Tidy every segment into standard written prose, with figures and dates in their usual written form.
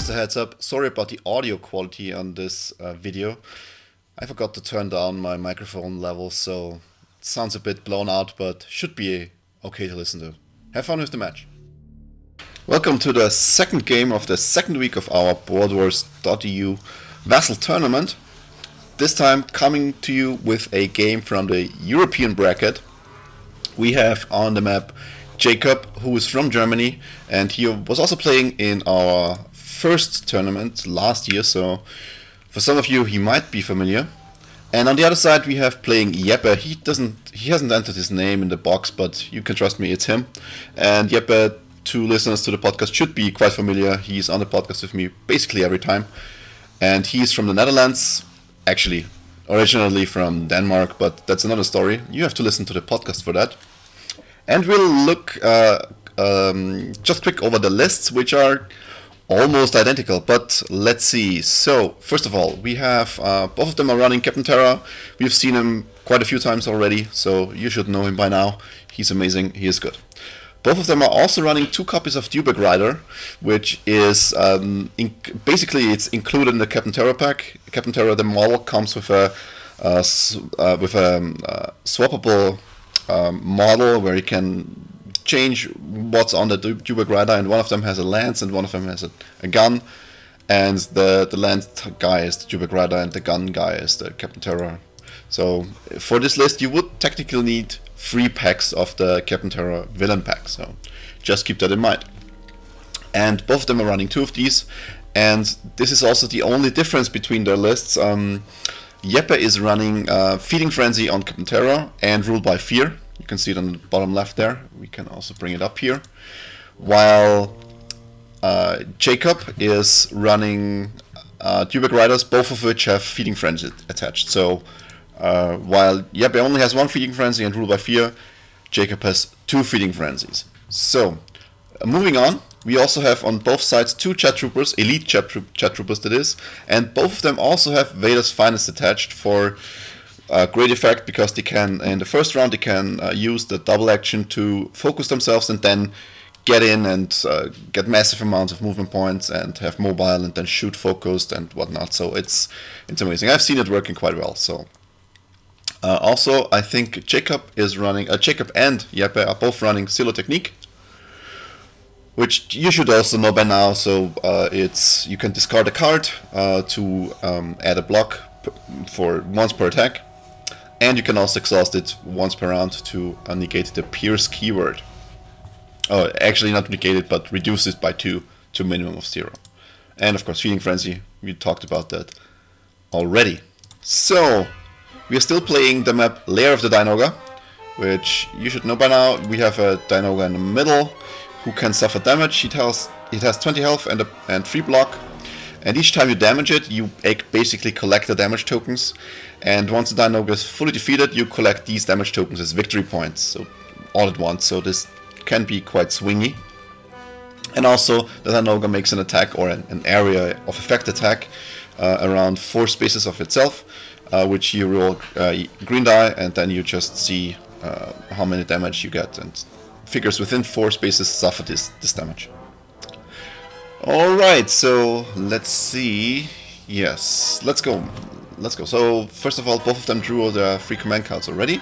Just a heads up, sorry about the audio quality on this video. I forgot to turn down my microphone level, so it sounds a bit blown out, but should be okay to listen to. Have fun with the match. Welcome to the second game of the second week of our BoardWars.eu Vassal Tournament. This time coming to you with a game from the European bracket. We have on the map Jaycop, who is from Germany, and he was also playing in our first tournament last year, so for some of you he might be familiar. And on the other side we have playing Jeppe. He hasn't entered his name in the box, but you can trust me, it's him. And Jeppe, to listeners to the podcast, should be quite familiar. He's on the podcast with me basically every time. And he's from the Netherlands, actually originally from Denmark, but that's another story. You have to listen to the podcast for that. And we'll look just quick over the lists, which are almost identical, but let's see. So first of all, we have both of them are running Captain Terra. We've seen him quite a few times already, so you should know him by now. He's amazing, he is good. Both of them are also running 2 copies of Dubeck Rider, which is basically it's included in the Captain Terra pack. Captain Terra, the model, comes with a swappable model where you can change what's on the Dubeck Rider, and one of them has a lance and one of them has a gun, and the lance guy is the Dubeck Rider and the gun guy is the Captain Terra. So for this list you would technically need 3 packs of the Captain Terra villain pack, so just keep that in mind. And both of them are running 2 of these, and this is also the only difference between their lists. Jeppe is running Feeding Frenzy on Captain Terra and Rule by Fear. You can see it on the bottom left there. We can also bring it up here. While Jaycop is running Dubeck Riders, both of which have Feeding Frenzy attached. So while Jeppe only has 1 Feeding Frenzy and Rule by Fear, Jaycop has 2 Feeding Frenzies. So moving on, we also have on both sides 2 Chat Troopers, elite Chat Troopers that is, and both of them also have Vader's Finest attached for great effect, because they can, in the first round, they can use the double action to focus themselves and then get in and get massive amounts of movement points and have mobile and then shoot focused and whatnot. So it's amazing. I've seen it working quite well. So also, I think Jaycop is running, Jaycop and Jeppe are both running Silo Technique, which you should also know by now. So it's, you can discard a card to add a block for once per attack. And you can also exhaust it once per round to negate the Pierce keyword. Oh, actually not negate it, but reduce it by 2 to a minimum of 0. And of course, Feeding Frenzy, we talked about that already. So, we are still playing the map Lair of the Dinoga, which you should know by now. We have a Dinoga in the middle who can suffer damage. It has 20 health and 3 block. And each time you damage it, you basically collect the damage tokens. And once the Dinoga is fully defeated, you collect these damage tokens as victory points, so all at once. So this can be quite swingy. And also, the Dinoga makes an attack or an area of effect attack around 4 spaces of itself, which you roll green die, and then you just see how many damage you get. And figures within 4 spaces suffer this damage. Alright, so let's see. Yes, let's go. So first of all, both of them drew their 3 command cards already.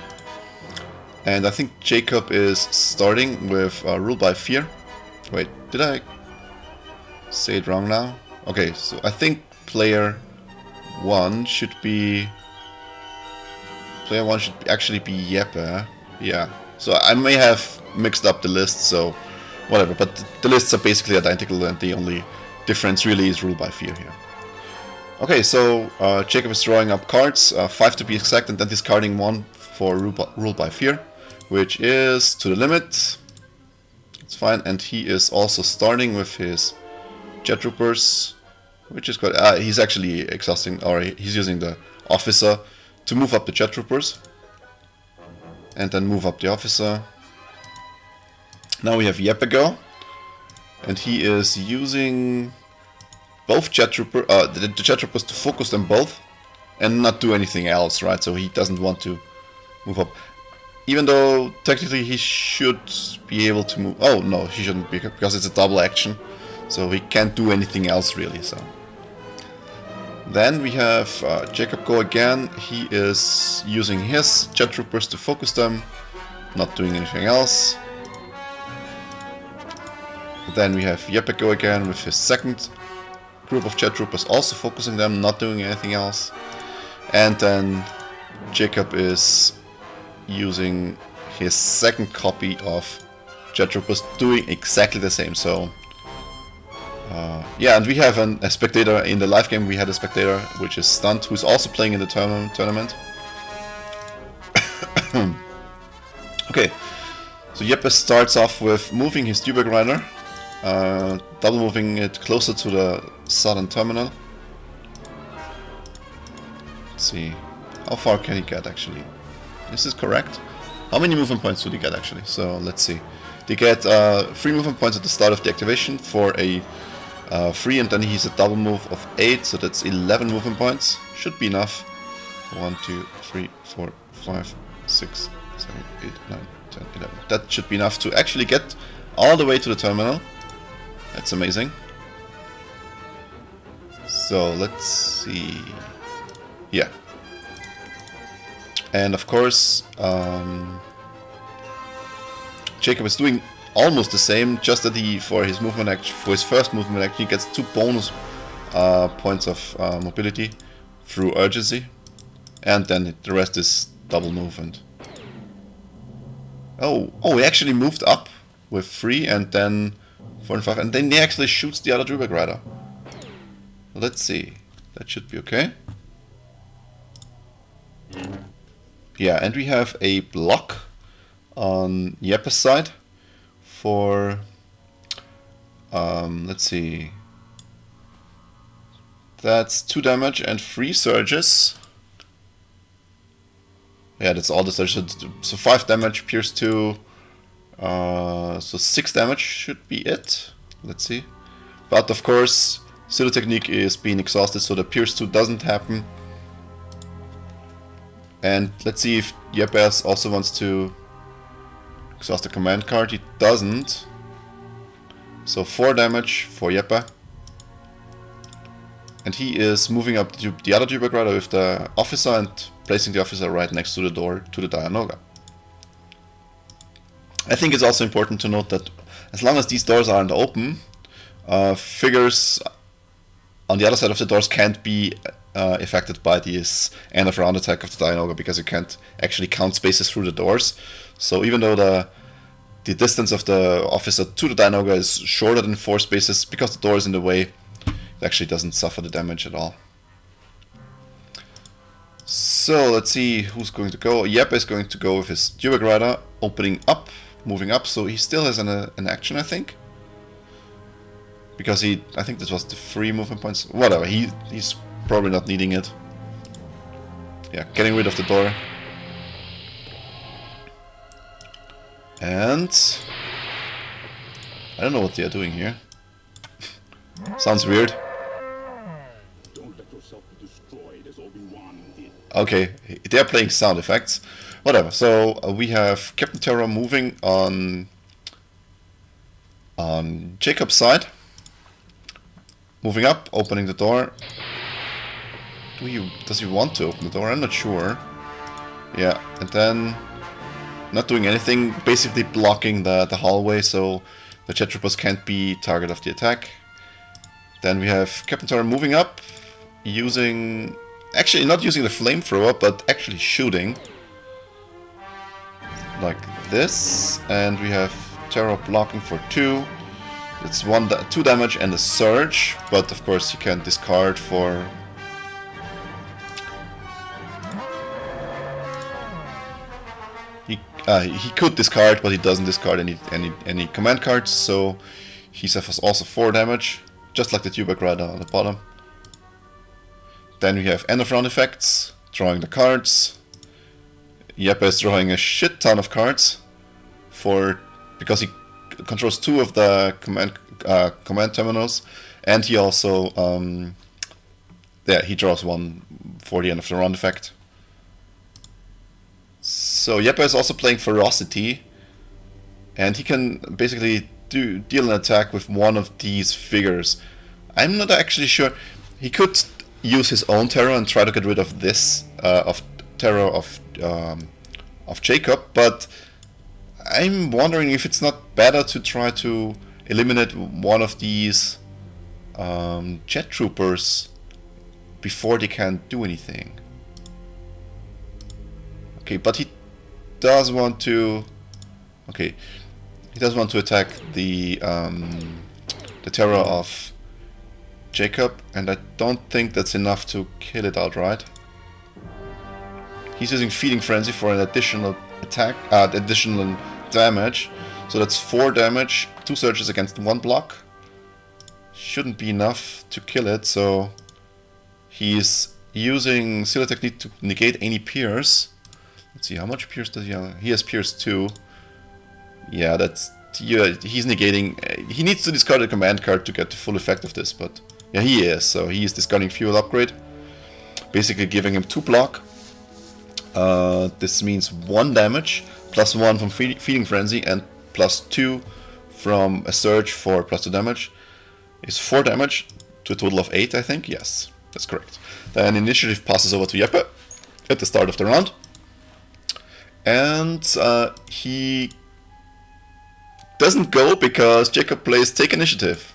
And I think Jaycop is starting with Rule by Fear. Wait, did I say it wrong now? Okay, so I think player 1 should actually be Jeppe. Yeah, so I may have mixed up the list, so whatever, but the lists are basically identical, and the only difference really is Rule by Fear here. Okay, so Jaycop is drawing up cards, 5 to be exact, and then discarding 1 for Rule by Fear, which is to the limit. It's fine, and he is also starting with his Jet Troopers, which is quite... he's actually exhausting, or he's using the Officer to move up the Jet Troopers, and then move up the Officer. Now we have Jeppe go, and he is using both the Jet Troopers to focus them both and not do anything else, right? So he doesn't want to move up. Even though technically he should be able to move... Oh no, he shouldn't be, because it's a double action. so he can't do anything else really. So then we have Jaycop go again. He is using his jet troopers to focus them, not doing anything else. Then we have Jeppe go again with his second group of jet troopers, also focusing them, not doing anything else. And then Jaycop is using his second copy of jet troopers, doing exactly the same. So yeah, and we have a spectator in the live game. We had a spectator which is Stunt, who's also playing in the tournament. Okay, so Jeppe starts off with moving his Dewback Rider, double moving it closer to the southern terminal. Let's see, how far can he get actually? This is correct. How many movement points do they get actually? So let's see. They get 3 movement points at the start of the activation for a free, and then he's a double move of 8, so that's 11 movement points. Should be enough. 1, 2, 3, 4, 5, 6, 7, 8, 9, 10, 11. That should be enough to actually get all the way to the terminal. That's amazing. So let's see. Yeah. And of course, Jaycop is doing almost the same, just that he, for his movement action, for his first movement action, he gets 2 bonus points of mobility through urgency, and then the rest is double movement. Oh, he actually moved up with 3, and then 4 and 5, and then he actually shoots the other Dewback Rider. Let's see, that should be okay. Yeah, and we have a block on Jeppe's side for, let's see, that's 2 damage and 3 surges. Yeah, that's all the surges, so 5 damage, pierce 2, so 6 damage should be it. Let's see. But of course, still the technique is being exhausted, so the pierce 2 doesn't happen. And let's see if Jeppe also wants to exhaust the command card. He doesn't. So 4 damage for Jeppe. And he is moving up the other Dewback Rider with the officer and placing the officer right next to the door to the Dianoga. I think it's also important to note that as long as these doors aren't open, figures on the other side of the doors can't be affected by this end of round attack of the Dianoga, because you can't actually count spaces through the doors. So even though the distance of the officer to the Dianoga is shorter than 4 spaces, because the door is in the way, it actually doesn't suffer the damage at all. So let's see who's going to go. Jeppe is going to go with his Dewback Rider, opening up, moving up, so he still has an action, I think. Because I think this was the 3 movement points. Whatever, he's probably not needing it. Yeah, getting rid of the door. And I don't know what they are doing here. Sounds weird. Don't let yourself be destroyed as Obi-Wan did. Okay, they are playing sound effects. Whatever. So we have Captain Terror moving on Jaycop's side. Moving up, opening the door. Does he want to open the door? I'm not sure. Yeah, and then not doing anything, basically blocking the hallway, so the jet troopers can't be target of the attack. Then we have Captain Terror moving up, using, actually not using the flamethrower, but actually shooting. Like this, and we have Terror blocking for 2. It's 2 damage and a surge, but of course he can discard for... He could discard, but he doesn't discard any command cards, so he suffers also 4 damage, just like the Dewback Rider on the bottom. Then we have end of round effects, drawing the cards. Jeppe is drawing a shit ton of cards because he controls 2 of the command terminals, and he also he draws 1 for the end of the round effect. So Jeppe is also playing Ferocity, and he can basically deal an attack with one of these figures. I'm not actually sure. He could use his own terror and try to get rid of this of terror of Jaycop, but I'm wondering if it's not better to try to eliminate one of these jet troopers before they can do anything. Okay, but he does want to. Okay, he does want to attack the terror of Jaycop, and I don't think that's enough to kill it outright. He's using Feeding Frenzy for an additional attack, additional damage. So that's 4 damage, 2 surges against 1 block. Shouldn't be enough to kill it, so he's using Sealer Technique to negate any pierce. Let's see, how much pierce does he have? He has pierce 2. Yeah, that's... Yeah, he's negating... he needs to discard a command card to get the full effect of this, but... yeah, he is, so he is discarding Fuel Upgrade. Basically giving him 2 block. This means 1 damage, plus 1 from Feeding Frenzy, and plus 2 from a Surge for plus 2 damage. Is 4 damage, to a total of 8, I think. Yes, that's correct. Then initiative passes over to Jeppe at the start of the round. And he doesn't go because Jaycop plays Take Initiative.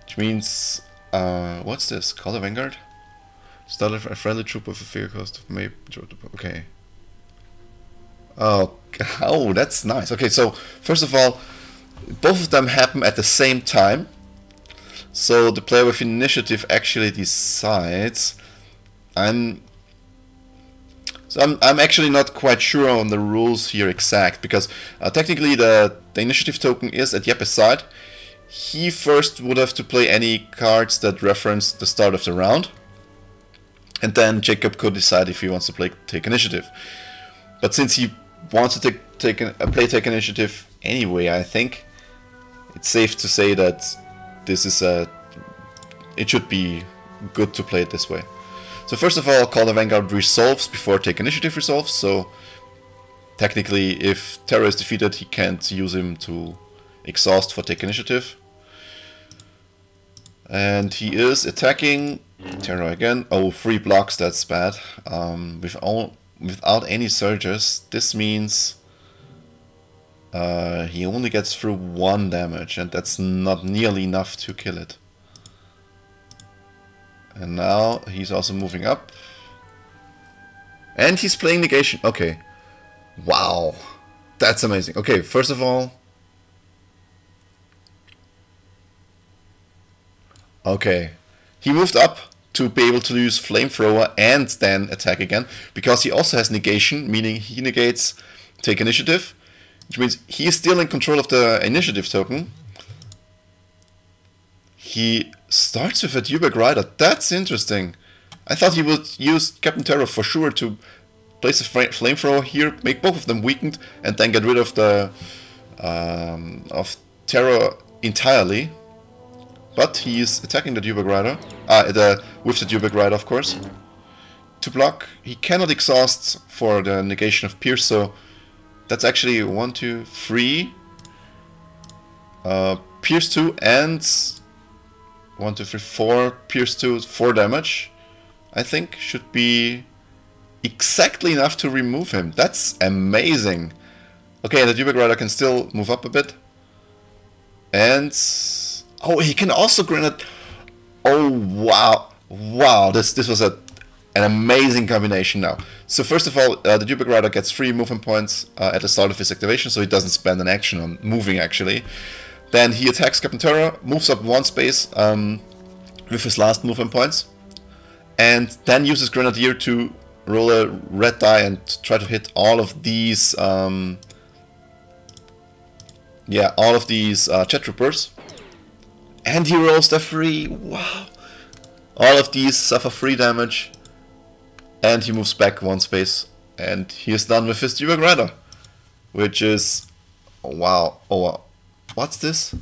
Which means, what's this? Call the Vanguard? Start a friendly troop with a figure cost of maybe. Okay. Oh, that's nice. Okay, so first of all, both of them happen at the same time. So the player with initiative actually decides. I'm actually not quite sure on the rules here exact, because technically the initiative token is at Jeppe's side. He first would have to play any cards that reference the start of the round, and then Jaycop could decide if he wants to take initiative. But since he wants to play take initiative anyway, I think it's safe to say that this is it should be good to play it this way. So first of all, Call the Vanguard resolves before Take Initiative resolves, so technically if Terror is defeated, he can't use him to exhaust for Take Initiative. And he is attacking Terror again. Oh, 3 blocks, that's bad. Without any surges, this means he only gets through 1 damage, and that's not nearly enough to kill it. And now he's also moving up. And he's playing negation. Okay. Wow. That's amazing. Okay, first of all... okay. He moved up to be able to use Flamethrower and then attack again, because he also has negation, meaning he negates Take Initiative, which means he is still in control of the initiative token. He starts with a Dewback Rider. That's interesting. I thought he would use Captain Terror for sure to place a Flamethrower here, make both of them weakened, and then get rid of the of Terror entirely. But he is attacking the Dewback Rider, with the Dewback Rider, of course. To block, he cannot exhaust for the negation of Pierce, so that's actually 1, 2, 3. Pierce 2 and 1, 2, 3, 4. Pierce 2, 4 damage. I think should be exactly enough to remove him. That's amazing. Okay, and the Dewback Rider can still move up a bit. And... oh, he can also grenade. Oh, wow. Wow, this was an amazing combination now. So first of all, the Dewback Rider gets 3 movement points at the start of his activation, so he doesn't spend an action on moving actually. Then he attacks Captain Terror, moves up 1 space with his last movement points, and then uses Grenadier to roll a red die and try to hit all of these jet troopers. And he rolls the 3. Wow. All of these suffer 3 damage. And he moves back 1 space. And he is done with his Dewback Rider. Which is... oh, wow. Oh, wow. What's this?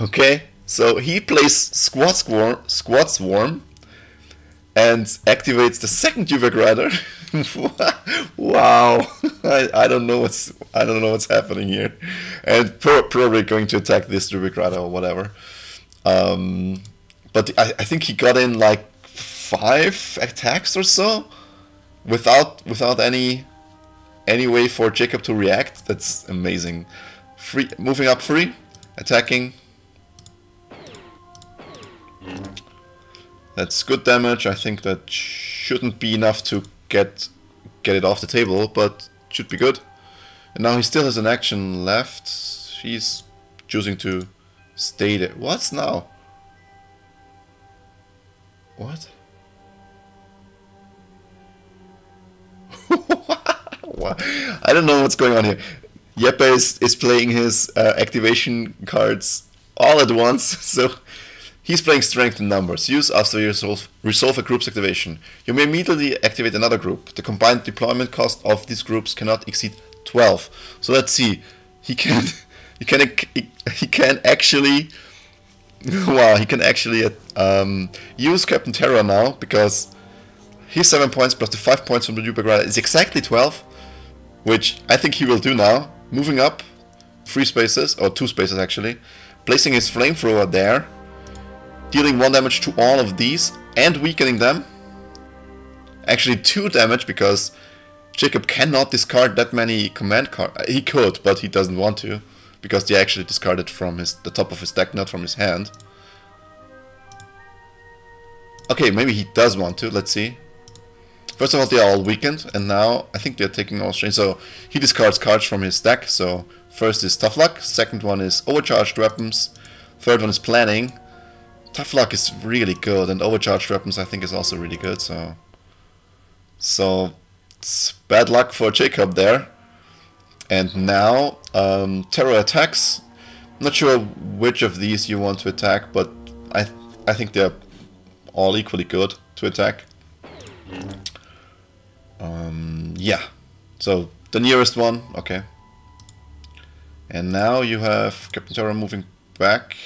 Okay. So he plays Squad Swarm. And activates the second Dewback Rider. Wow. I don't know what's happening here, and probably going to attack this Rubik Rider or whatever. But I think he got in like 5 attacks or so without any way for Jaycop to react. That's amazing. Moving up 3, attacking. That's good damage. I think that shouldn't be enough to get it off the table, but should be good. And now he still has an action left. He's choosing to stay there. What's now? What? I don't know what's going on here. Jeppe is playing his activation cards all at once, so he's playing strength in numbers. Use after you resolve a group's activation. You may immediately activate another group. The combined deployment cost of these groups cannot exceed 12. So let's see. He can actually wow, he can actually use Captain Terror now, because his 7 points plus the 5 points from the Rubik Rider is exactly 12, which I think he will do now. Moving up 3 spaces, or 2 spaces actually, placing his flamethrower there, dealing 1 damage to all of these and weakening them. Actually 2 damage, because Jaycop cannot discard that many command cards. He could, but he doesn't want to, because they actually discarded from the top of his deck, not from his hand. Okay, maybe he does want to. Let's see. First of all, they are all weakened, and now I think they're taking all strain. So he discards cards from his deck. So first is Tough Luck, second one is Overcharged Weapons, third one is Planning. Tough Luck is really good, and Overcharged Weapons I think is also really good. So it's bad luck for Jaycop there. And now Terror attacks. Not sure which of these you want to attack, but I think they're all equally good to attack. Yeah, so the nearest one, okay. And now you have Captain Terror moving back.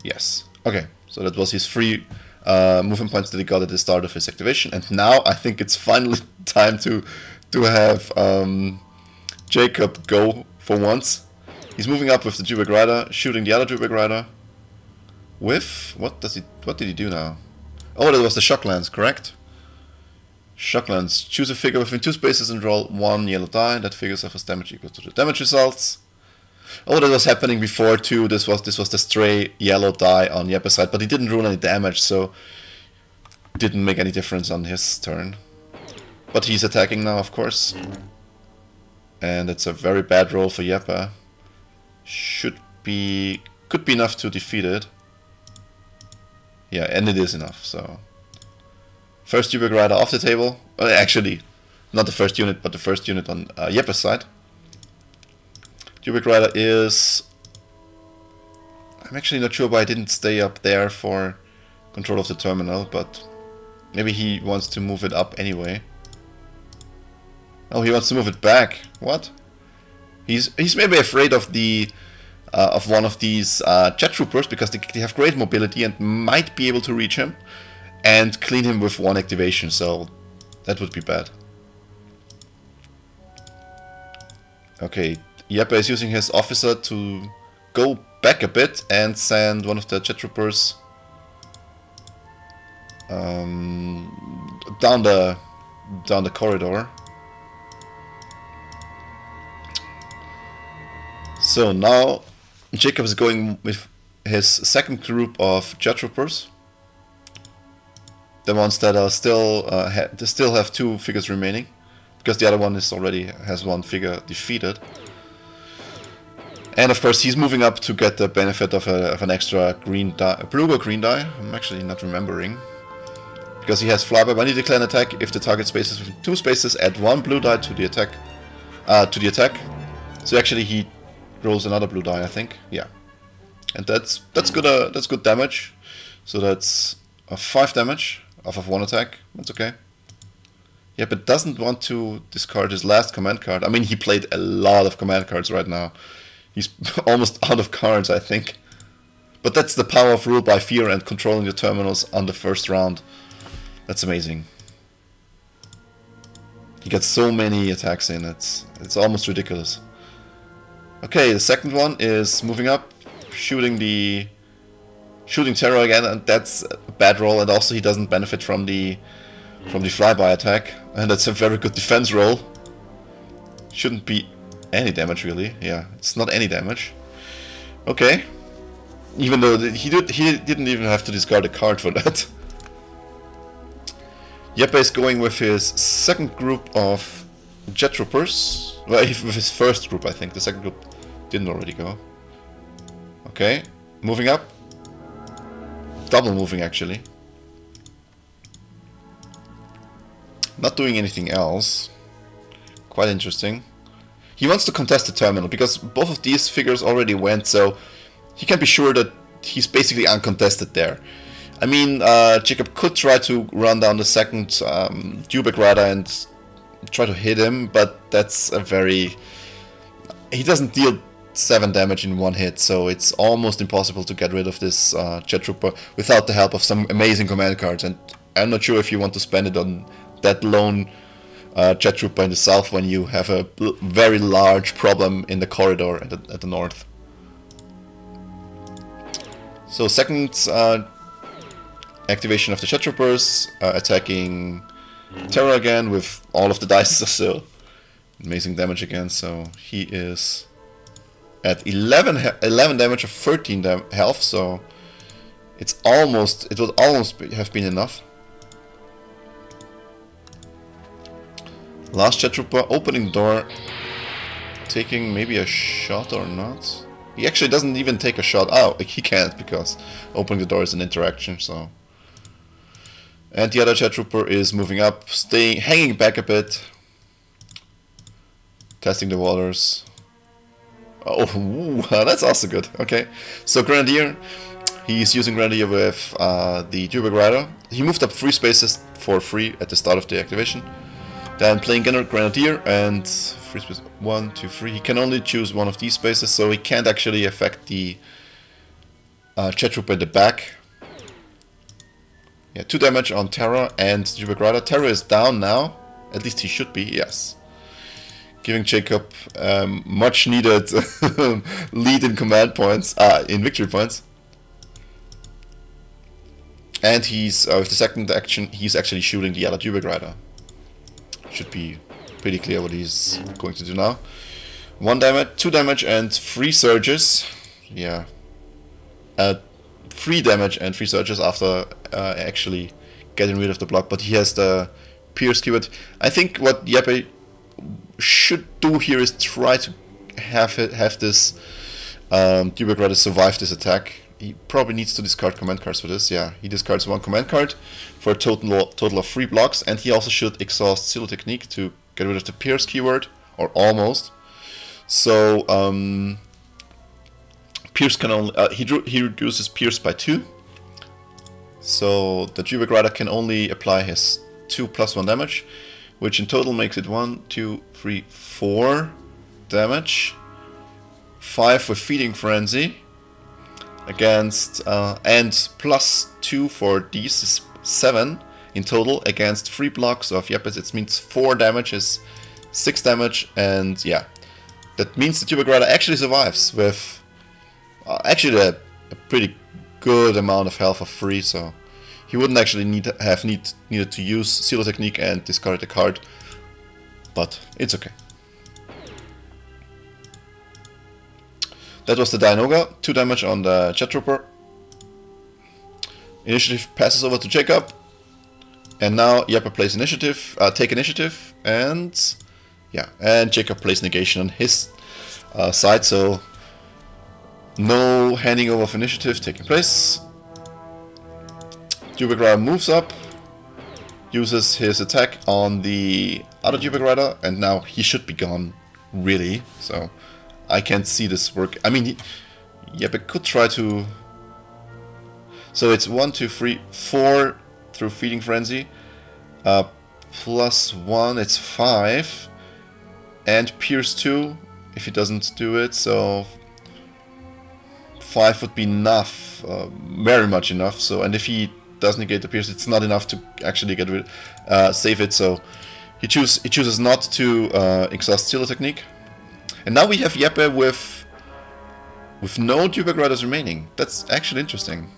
Yes, okay, so that was his free movement points that he got at the start of his activation. And now I think it's finally time to have Jaycop go for once. He's moving up with the Rubik Rider, shooting the other Rubik Rider with what did he do now? Oh, that was the Shock Lance, correct? Shock Lance. Choose a figure within 2 spaces and roll 1 yellow die. That figure suffers damage equal to the damage results. Oh, that was happening before too. This was the stray yellow die on Jeppe's side, but he didn't rule any damage, so didn't make any difference on his turn. But he's attacking now, of course. And it's a very bad roll for Jeppe. Could be enough to defeat it. Yeah, and it is enough, so. First Rubik Rider off the table. Actually, not the first unit, but the first unit on Jeppe's side. Rubik Rider is... I'm actually not sure why I didn't stay up there for control of the terminal, but maybe he wants to move it up anyway. Oh, he wants to move it back. What? He's maybe afraid of the of one of these jet troopers, because they have great mobility and might be able to reach him and clean him with 1 activation, so that would be bad. Okay, Jeppe is using his officer to go back a bit and send one of the jet troopers down the corridor. So now Jaycop is going with his second group of jet troopers. The ones that are still they still have 2 figures remaining, because the other one is already has 1 figure defeated. And of course he's moving up to get the benefit of an extra green die, blue or green die. I'm actually not remembering, because he has flyby. When you declare an attack, if the target space is within 2 spaces, add 1 blue die to the attack. So actually he rolls another blue die, I think. Yeah, and that's good. That's good damage. So that's 5 damage off of 1 attack. That's okay. Yeah, but doesn't want to discard his last command card. I mean, he played a lot of command cards right now. He's almost out of cards, I think. But that's the power of Rule by Fear and controlling the terminals on the first round. That's amazing. He gets so many attacks in, it's almost ridiculous. Okay, the second one is moving up, shooting Terror again, and that's a bad roll, and also he doesn't benefit from the flyby attack, and that's a very good defense roll. Shouldn't be any damage really, yeah, it's not any damage. Okay, even though he didn't even have to discard a card for that. Jeppe is going with his second group of jet troopers. Well, with his first group, I think. The second group didn't already go. Okay, moving up. Double moving, actually. Not doing anything else. Quite interesting. He wants to contest the terminal, because both of these figures already went, so he can be sure that he's basically uncontested there. I mean, Jaycop could try to run down the second Dubek Rider and try to hit him, but that's a very... He doesn't deal 7 damage in one hit, so it's almost impossible to get rid of this Jet Trooper without the help of some amazing command cards, and I'm not sure if you want to spend it on that lone Jet Trooper in the south when you have a very large problem in the corridor at the north. So second activation of the Jet Troopers, attacking Terror again with all of the dice, so amazing damage again, so he is at 11 damage of 13 health, so it would almost have been enough. Last Jet Trooper opening the door, taking maybe a shot or not. He actually doesn't even take a shot. Oh, he can't because opening the door is an interaction, so. And the other Jet Trooper is moving up, hanging back a bit, testing the waters. Oh, ooh, that's also good. Okay, so Grenadier, he's using Grenadier with the Dubek Rider. He moved up 3 spaces for free at the start of the activation. Then playing Grenadier and 3 spaces, 1, 2, 3. He can only choose one of these spaces, so he can't actually affect the Jet Trooper in the back. Yeah, 2 damage on Terror and Dubek Rider. Terror is down now, at least he should be, yes. Giving Jaycop much needed lead in command points, in victory points. And he's, with the second action, he's actually shooting the other Dubek Rider. Should be pretty clear what he's going to do now. 1 damage, 2 damage and 3 surges. Yeah. 3 damage and 3 surges after actually getting rid of the block, but he has the Pierce keyword. I think what Jeppe should do here is try to have this Dubek Rider survive this attack. He probably needs to discard command cards for this. Yeah, he discards 1 command card for a total of 3 blocks, and he also should exhaust Silo Technique to get rid of the Pierce keyword, or almost. So Pierce can only he reduces Pierce by 2. So the Dubek Rider can only apply his 2 + 1 damage, which in total makes it 1, 2, 3, 4 damage. 5 with Feeding Frenzy against and +2 for these is 7 in total against 3 blocks of Jeppe. It means 4 damage is 6 damage, and yeah, that means the Dubek Rider actually survives with actually a pretty good amount of health for free, so he wouldn't actually needed to use Silo Technique and discard the card, but it's okay. That was the Dianoga, 2 damage on the Jet Trooper. Initiative passes over to Jaycop, and now Jeppe plays initiative, take initiative, and yeah, and Jaycop plays negation on his side, so no handing over of initiative taking place. Dubek Rider moves up, uses his attack on the other Dubek Rider, and now he should be gone, really, so I can't see this work. I mean, Jeppe could try to... So it's 1, 2, 3, 4 through Feeding Frenzy, +1, it's 5, and Pierce 2 if he doesn't do it, so 5 would be enough, very much enough. So, and if he does negate the Pierce, it's not enough to actually get rid, save it. So He chooses not to exhaust Stealer Technique. And now we have Jeppe with no Dewback Riders remaining. That's actually interesting.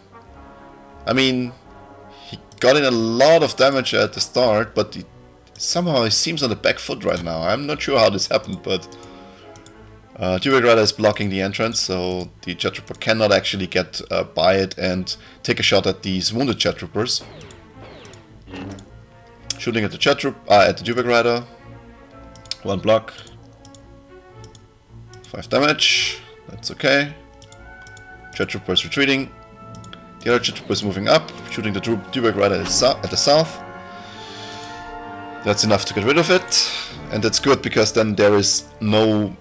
I mean, he got in a lot of damage at the start, but somehow he seems on the back foot right now. I'm not sure how this happened, but Dewback Rider is blocking the entrance, so the Jet Trooper cannot actually get by it and take a shot at these wounded Jet Troopers. Shooting at the at the Dewback Rider. 1 block. 5 damage. That's okay. Jet Trooper is retreating. The other Jet Trooper is moving up, shooting the Dewback Rider at the south. That's enough to get rid of it, and that's good because then there is no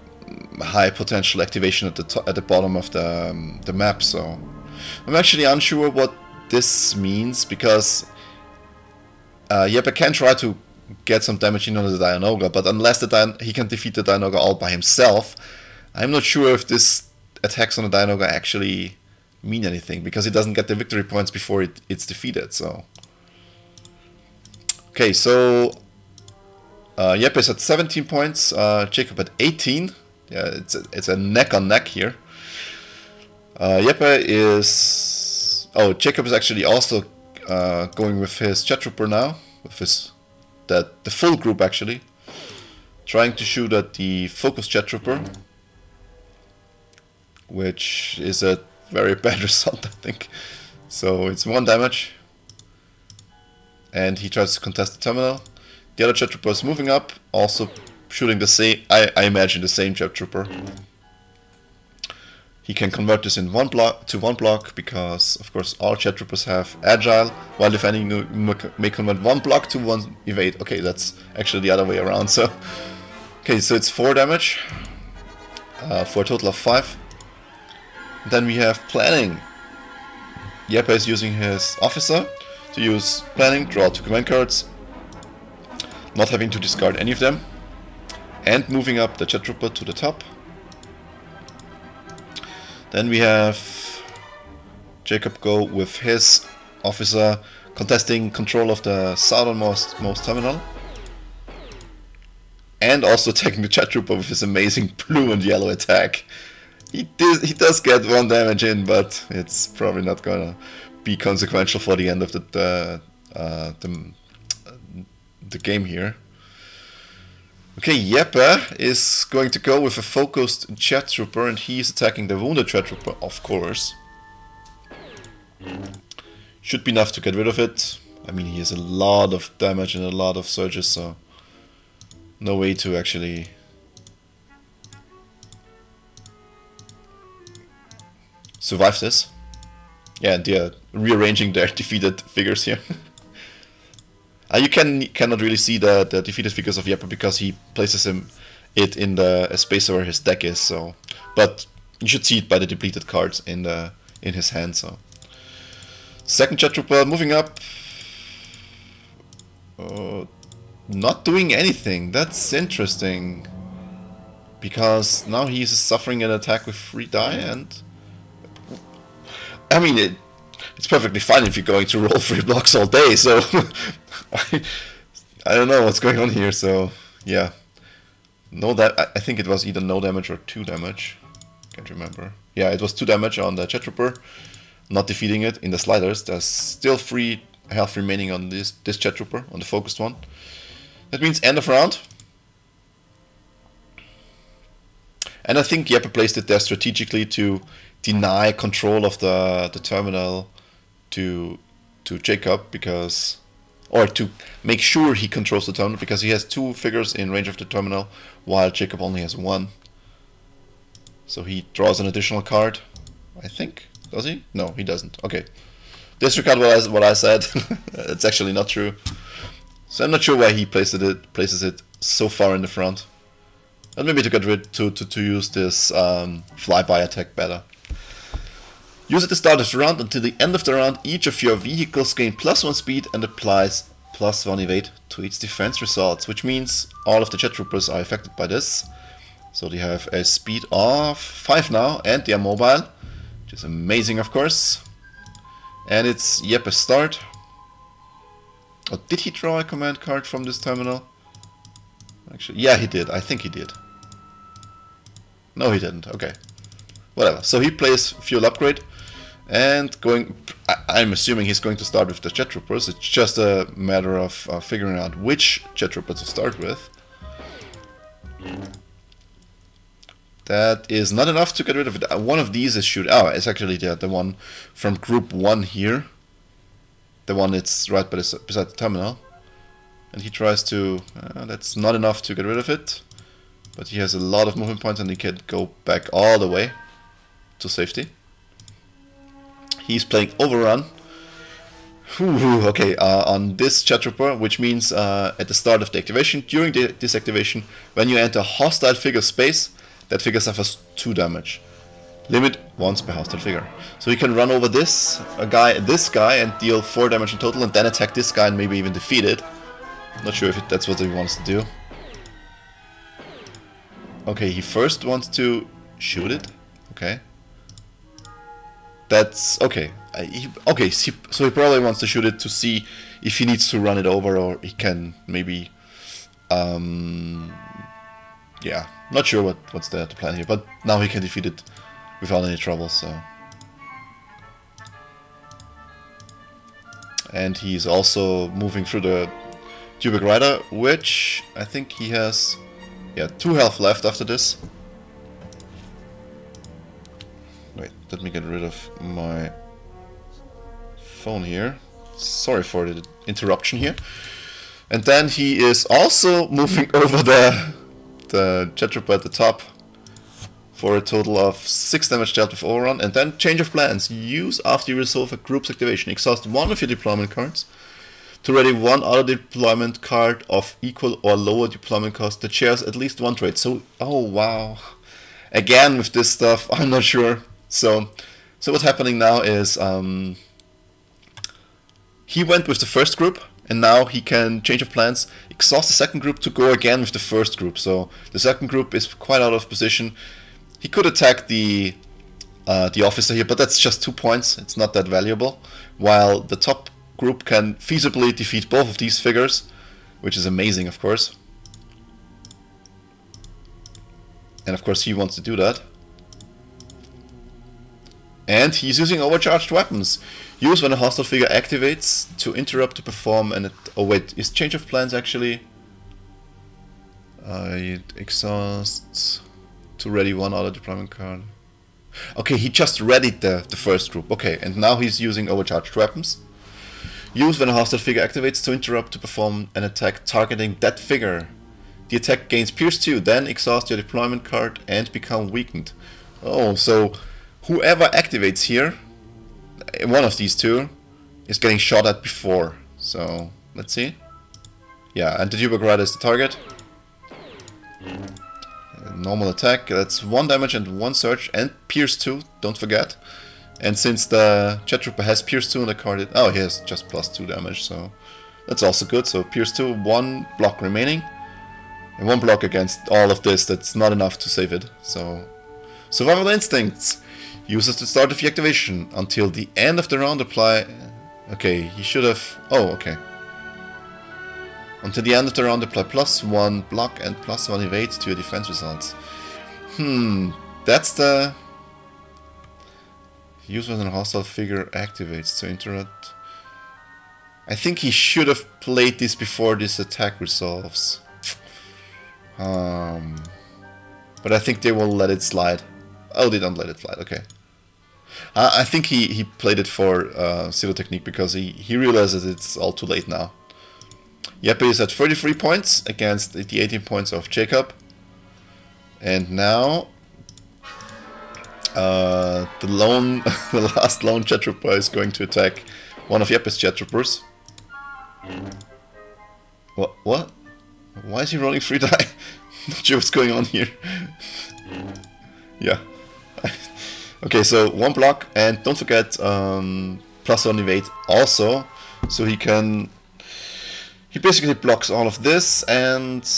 high potential activation at the bottom of the map. So I'm actually unsure what this means, because Jeppe can try to get some damage in on the Dianoga, but unless he can defeat the Dianoga all by himself, I'm not sure if this attacks on the Dianoga actually mean anything, because he doesn't get the victory points before it's defeated. So okay, so Jeppe is at 17 points, Jaycop at 18. Yeah, it's a neck on neck here. Jeppe is... Oh, Jaycop is actually also going with his Jet Trooper now, with the full group actually, trying to shoot at the focus Jet Trooper, which is a very bad result, I think. So it's 1 damage, and he tries to contest the terminal. The other Jet Trooper is moving up, also shooting the same, I imagine the same Jet Trooper. He can convert this in one block because, of course, all Jet Troopers have Agile, while defending may convert 1 block to 1 evade. Okay, that's actually the other way around. So, okay, so it's 4 damage for a total of 5. Then we have planning. Jeppe is using his officer to use planning, draw 2 command cards, not having to discard any of them, and moving up the Jet Trooper to the top. Then we have Jaycop go with his officer, contesting control of the southernmost terminal, and also taking the Jet Trooper with his amazing blue and yellow attack. He does get 1 damage in, but it's probably not gonna be consequential for the end of the game here. Okay, Jeppe is going to go with a focused Jet Trooper, and he's attacking the wounded Jet Trooper, of course. Should be enough to get rid of it. I mean, he has a lot of damage and a lot of surges, so no way to actually survive this. Yeah, and they're rearranging their defeated figures here. You cannot really see the defeated figures of Jeppe because he places it in the space where his deck is. So, but you should see it by the depleted cards in his hand. So, second Jet Trooper moving up, not doing anything. That's interesting, because now he's suffering an attack with 3 die, and I mean it's perfectly fine if you're going to roll 3 blocks all day. So. I don't know what's going on here, so yeah. I think it was either no damage or 2 damage. Can't remember. Yeah, it was 2 damage on the Jet Trooper, not defeating it in the sliders. There's still 3 health remaining on this Jet Trooper, on the focused one. That means end of round. And I think Jeppe placed it there strategically to deny control of the terminal to Jaycop, because... or to make sure he controls the terminal, because he has 2 figures in range of the terminal, while Jaycop only has 1. So he draws an additional card, I think. Does he? No, he doesn't. Okay. Disregard what I said. It's actually not true. So I'm not sure why he places it so far in the front. And maybe to get rid to use this flyby attack better. Use at the start of the round. Until the end of the round, each of your vehicles gain +1 speed and applies +1 evade to its defense results, which means all of the Jet Troopers are affected by this. So they have a speed of 5 now, and they are mobile, which is amazing, of course. And it's Jeppe's start. Oh, did he draw a command card from this terminal? actually. Yeah, he did. I think he did. No, he didn't. Okay. Whatever. So he plays Fuel Upgrade. And going... I'm assuming he's going to start with the Jet Troopers. It's just a matter of figuring out which Jet Trooper to start with. That is not enough to get rid of it. One of these is shoot. Oh, it's actually the one from Group 1 here. The one that's right beside the terminal. And he tries to... that's not enough to get rid of it. But he has a lot of movement points and he can go back all the way to safety. He's playing Overrun. Okay, on this Jet Trooper, which means at the start of the activation, during this activation, when you enter hostile figure space, that figure suffers 2 damage. Limit once per hostile figure. So he can run over this guy and deal 4 damage in total, and then attack this guy and maybe even defeat it. Not sure if that's what he wants to do. Okay, he first wants to shoot it. Okay. That's okay. So he probably wants to shoot it to see if he needs to run it over, or he can maybe. Yeah, not sure what's the plan here, but now he can defeat it without any trouble. So, and he's also moving through the Cubic Rider, which I think he has, 2 health left after this. Wait, let me get rid of my phone here. Sorry for the interruption here. And then he is also moving over the Jet Trooper at the top for a total of 6 damage dealt with Overrun. And then change of plans. Use after you resolve a group's activation. Exhaust 1 of your deployment cards to ready 1 other deployment card of equal or lower deployment cost that shares at least 1 trait. So, oh wow. Again with this stuff, I'm not sure. So what's happening now is he went with the first group, and now he can change of plans, exhaust the second group to go again with the first group. So the second group is quite out of position. He could attack the officer here, but that's just 2 points. It's not that valuable. While the top group can feasibly defeat both of these figures, which is amazing, of course. And of course he wants to do that. And he's using overcharged weapons. Use when a hostile figure activates to interrupt to perform and oh wait, is change of plans actually exhaust to ready 1 other deployment card. Okay, he just readied the first group. Okay, and now he's using overcharged weapons. Use when a hostile figure activates to interrupt to perform an attack targeting that figure. The attack gains Pierce 2, then exhaust your deployment card and become weakened. Oh, so whoever activates here, one of these two, is getting shot at before. So, let's see. Yeah, and the Cubic Rider is the target. Normal attack, that's 1 damage and 1 surge, and Pierce 2, don't forget. And since the Jet Trooper has Pierce 2 on the card, oh, he has just +2 damage, so that's also good. So Pierce 2, 1 block remaining. And 1 block against all of this, that's not enough to save it. So, Survival Instincts. Use at the start of the activation. Until the end of the round apply... Okay, he should have... Oh, okay. Until the end of the round apply +1 block and +1 evade to your defense results. That's the... Use when a hostile figure activates to interrupt. I think he should have played this before this attack resolves. But I think they will let it slide. Oh, they don't let it slide, okay. I think he played it for Zero Technique because he realizes it's all too late now. Jeppe is at 33 points against the 18 points of Jaycop. And now the last lone Jet Trooper is going to attack one of Jeppe's Jet Troopers. What? Why is he rolling 3 die? Not sure what's going on here. Yeah. Okay, so 1 block, and don't forget +1 evade also, so he basically blocks all of this, and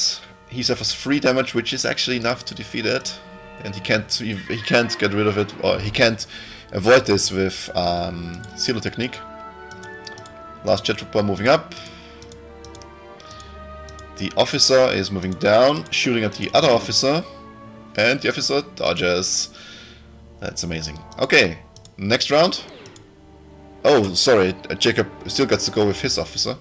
he suffers 3 damage, which is actually enough to defeat it, and he can't get rid of it, or he can't avoid this with Zero Technique. Last Jet Trooper moving up. The officer is moving down, shooting at the other officer, and the officer dodges. That's amazing. Okay, next round. Oh, sorry, Jacob still gets to go with his officer.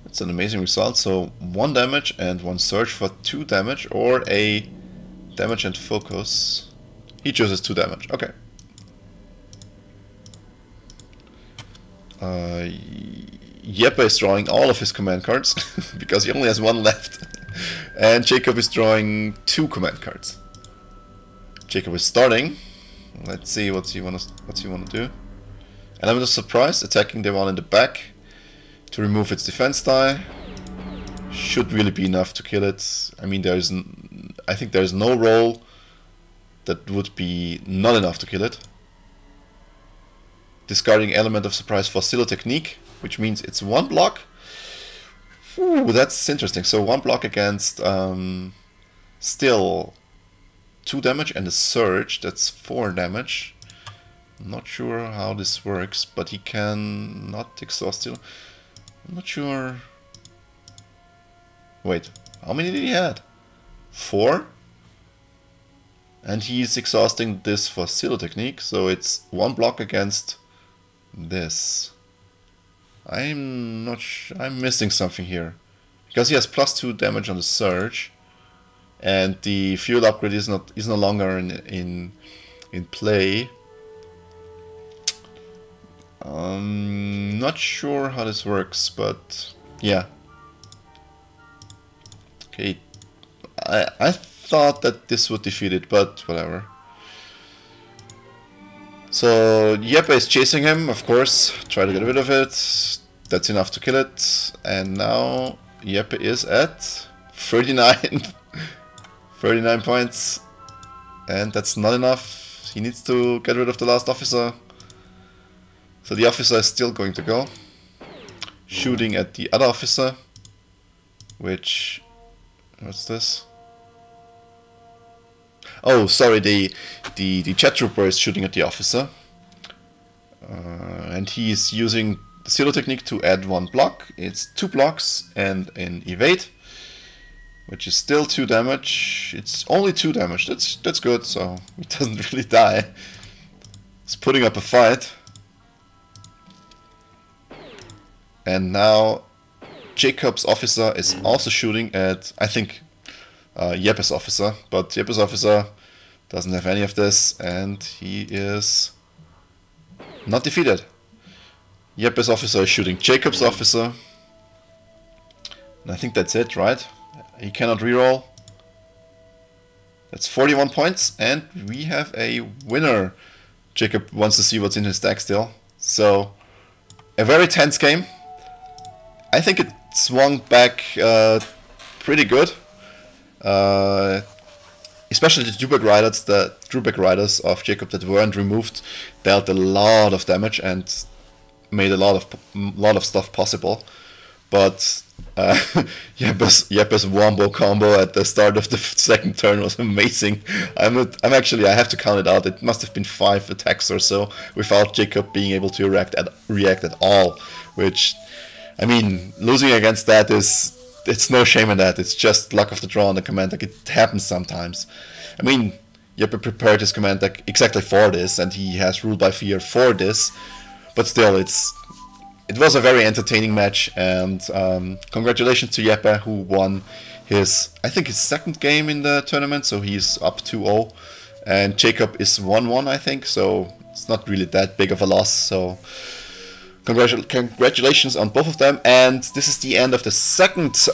That's an amazing result. So 1 damage and 1 surge for 2 damage, or a damage and focus. He chooses 2 damage. Okay. Jeppe is drawing all of his command cards because he only has 1 left. And Jaycop is drawing 2 command cards. Jaycop is starting. Let's see what's he wanna do. Element of surprise, attacking the one in the back to remove its defense die. Should really be enough to kill it. I mean, I think there is no roll that would be not enough to kill it. Discarding element of surprise for Silo technique, which means it's 1 block. Ooh, that's interesting. So 1 block against still 2 damage and a surge. That's 4 damage. I'm not sure how this works, but he can not exhaust still. I'm not sure. Wait, how many did he had? 4? And he's exhausting this for Silo technique, so it's 1 block against this. I'm not I'm missing something here. Because he has +2 damage on the surge, and the fuel upgrade is no longer in play. Not sure how this works, but yeah. Okay, I thought that this would defeat it, but whatever. So Jeppe is chasing him, of course, try to get rid of it. That's enough to kill it, and now Jeppe is at 39 39 points, and that's not enough. He needs to get rid of the last officer. So the officer is still going to go, shooting at the other officer, which, what's this? Oh, sorry, the chat trooper is shooting at the officer, and he is using the Silo technique to add 1 block. It's 2 blocks and an evade, which is still 2 damage. It's only 2 damage. That's good. So he doesn't really die. He's putting up a fight, and now Jaycop's officer is also shooting at, I think, Jeppe's officer, but Jeppe's officer doesn't have any of this, and he is not defeated. Jeppe's officer is shooting Jaycop's officer, and I think that's it, right? He cannot reroll. That's 41 points, and we have a winner. Jaycop wants to see what's in his deck still. So, a very tense game. I think it swung back pretty good. Especially the Drawback Riders of Jaycop that weren't removed dealt a lot of damage and made a lot of stuff possible. But Jeppe's wombo combo at the start of the 2nd turn was amazing. I have to count it out. It must have been 5 attacks or so without Jaycop being able to react at all. Which, I mean, losing against that it's no shame in that. It's just luck of the draw on the command deck. It happens sometimes. I mean, Jeppe prepared his command deck exactly for this, and he has Rule by Fear for this. But still, it was a very entertaining match, and congratulations to Jeppe, who won his, I think, his 2nd game in the tournament, so he's up 2-0. And Jaycop is 1-1, I think, so it's not really that big of a loss. So congratulations on both of them, and this is the end of the 2nd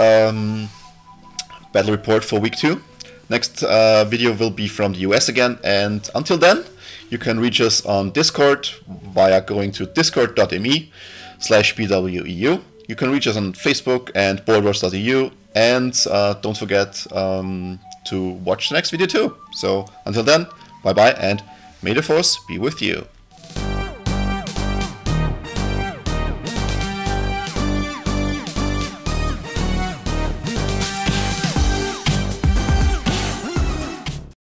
battle report for week 2. Next video will be from the US again, and until then, you can reach us on Discord via going to discord.me/BWEU. You can reach us on Facebook and BoardWars.eu, and don't forget to watch the next video too. So until then, bye bye, and may the force be with you.